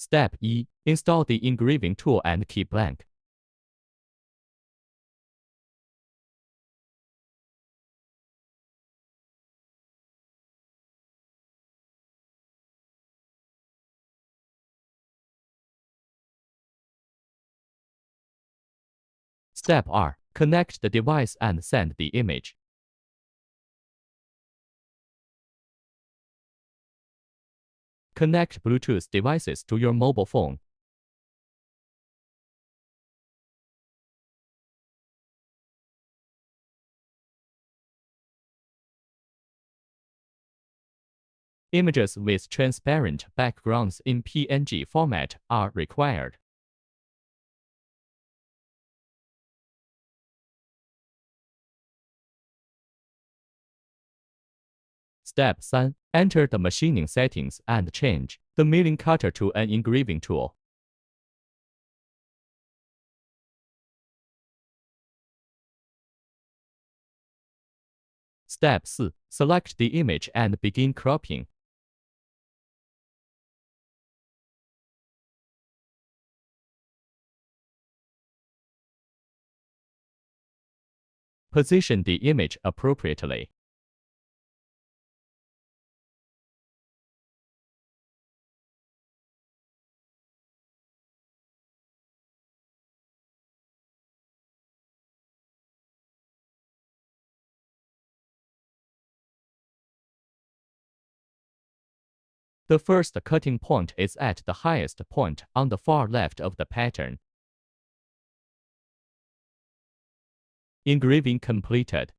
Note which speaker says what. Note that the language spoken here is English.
Speaker 1: Step E. Install the engraving tool and keep blank. Step R. Connect the device and send the image. Connect Bluetooth devices to your mobile phone. Images with transparent backgrounds in PNG format are required. Step 3. Enter the machining settings and change the milling cutter to an engraving tool. Step 4. Select the image and begin cropping. Position the image appropriately. The first cutting point is at the highest point on the far left of the pattern. Engraving completed.